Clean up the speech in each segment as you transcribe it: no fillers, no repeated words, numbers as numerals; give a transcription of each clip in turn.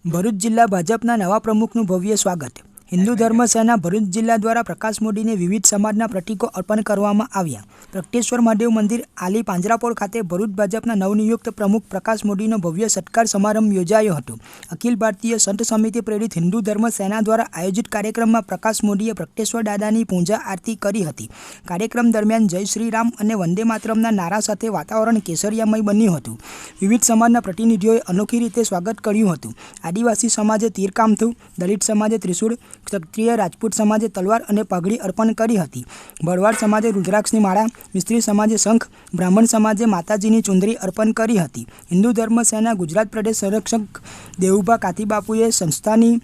ભરૂચ જિલ્લા ભાજપના નવા પ્રમુખનું ભવ્ય સ્વાગત। હિન્દુ ધર્મ સેના ભરૂચ જિલ્લા દ્વારા પ્રકાશ મોદીને વિવિધ સમાજના પ્રતીકો અર્પણ કરવામાં આવ્યા। પ્રગટેશ્વર મહાદેવ મંદિર આલી પાંજરાપોળ ખાતે ભરૂચ ભાજપના નવનિયુક્ત પ્રમુખ પ્રકાશ મોદીનો ભવ્ય સત્કાર સમારંભ યોજાયો હતો। અખિલ ભારતીય સંત સમિતિ પ્રેરિત હિન્દુ ધર્મ સેના દ્વારા આયોજિત કાર્યક્રમમાં પ્રકાશ મોદીએ પ્રગટેશ્વર દાદાની પૂજા આરતી કરી હતી। કાર્યક્રમ દરમિયાન જય શ્રી રામ અને વંદે માતરમના નારા સાથે વાતાવરણ કેસરિયામય બન્યું હતું। વિવિધ સમાજના પ્રતિનિધિઓએ અનોખી રીતે સ્વાગત કર્યું હતું। આદિવાસી સમાજે તીરકામથું, દલિત સમાજે ત્રિશૂળ, ક્ષત્રિય રાજપૂત સમાજે તલવાર અને પાઘડી અર્પણ કરી હતી। ભરવાડ સમાજે રુદ્રાક્ષની માળા, મિસ્ત્રી સમાજે શંખ, બ્રાહ્મણ સમાજે માતાજીની ચુંદરી અર્પણ કરી હતી। હિન્દુ ધર્મ સેના ગુજરાત પ્રદેશ સંરક્ષક દેવુભા કાથીબાપુએ સંસ્થાની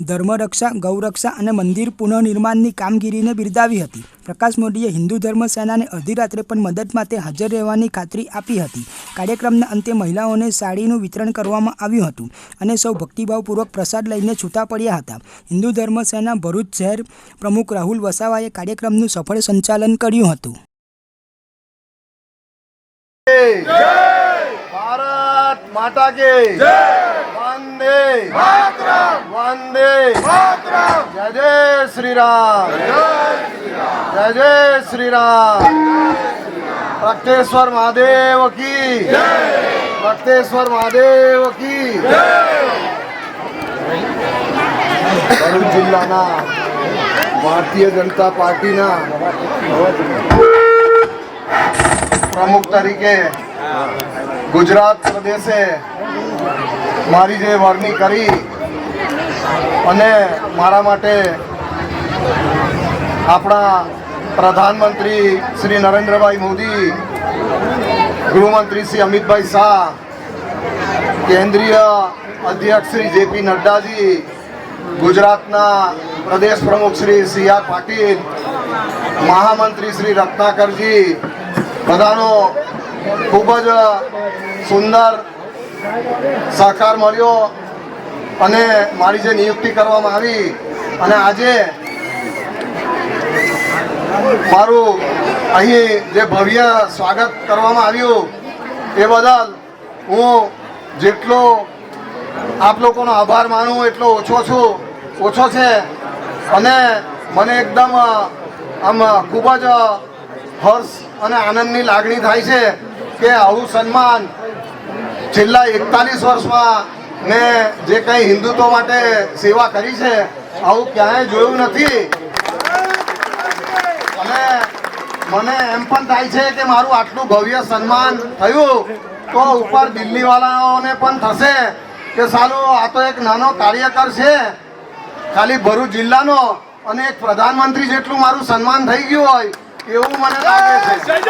ધર્મરક્ષા, ગૌરક્ષા અને મંદિર પુનઃનિર્માણની કામગીરીને બિરદાવી હતી। પ્રકાશ મોદીએ હિન્દુ ધર્મ સેનાને અડધી રાત્રે પણ મદદ માટે હાજર રહેવાની ખાતરી આપી હતી। કાર્યક્રમના અંતે મહિલાઓને સાડીનું વિતરણ કરવામાં આવ્યું હતું અને સૌ ભક્તિભાવપૂર્વક પ્રસાદ લઈને છૂટા પડ્યા હતા। હિન્દુ ધર્મ સેના ભરૂચ શહેર પ્રમુખ રાહુલ વસાવાએ કાર્યક્રમનું સફળ સંચાલન કર્યું હતું। भारत माता के वंदे मातरम, वंदे मातरम, जय जय श्री राम, जय जय श्री राम। प्रगटेश्वर महादेव की जय, प्रगटेश्वर महादेव की जय। भरूच जिल्लाना भारतीय जनता पार्टीना प्रमुख तरीके गुजरात प्रदेशे मारी जे वरणी करी अने मारा माटे अपना प्रधानमंत्री श्री नरेंद्रभाई मोदी, गृहमंत्री श्री अमित भाई शाह, केंद्रीय अध्यक्ष श्री जेपी नड्डा जी, गुजरातना प्रदेश प्रमुख श्री सी आर पाटील, महामंत्री श्री रत्नाकर जी, बधानो खूब ज सुंदर सहकार मळ्यो अने मारी जे नियुक्ति करवामां आवी अने आजे मारू अहीं जे भव्य स्वागत करवामां आव्युं ए बदल हूँ जेटलो आप लोगोनो आभार मानु एटलो ओछो छे अने मने एकदम आम खूब ज हर्ष અને આનંદની લાગણી થાય છે કે આવું સન્માન છેલ્લા 41 વર્ષમાં મેં જે કંઈ હિન્દુત્વ માટે સેવા કરી છે આવું ક્યાંય જોયું નથી। અને મને એમ પણ થાય છે કે મારું આટલું ભવ્ય સન્માન થયું તો ઉપર દિલ્હીવાળાઓને પણ થશે કે સાલું આ તો એક નાનો કાર્યકર છે ખાલી ભરૂચ જિલ્લાનો અને એક પ્રધાનમંત્રી જેટલું મારું સન્માન થઈ ગયું હોય એવું મને લાગે છે।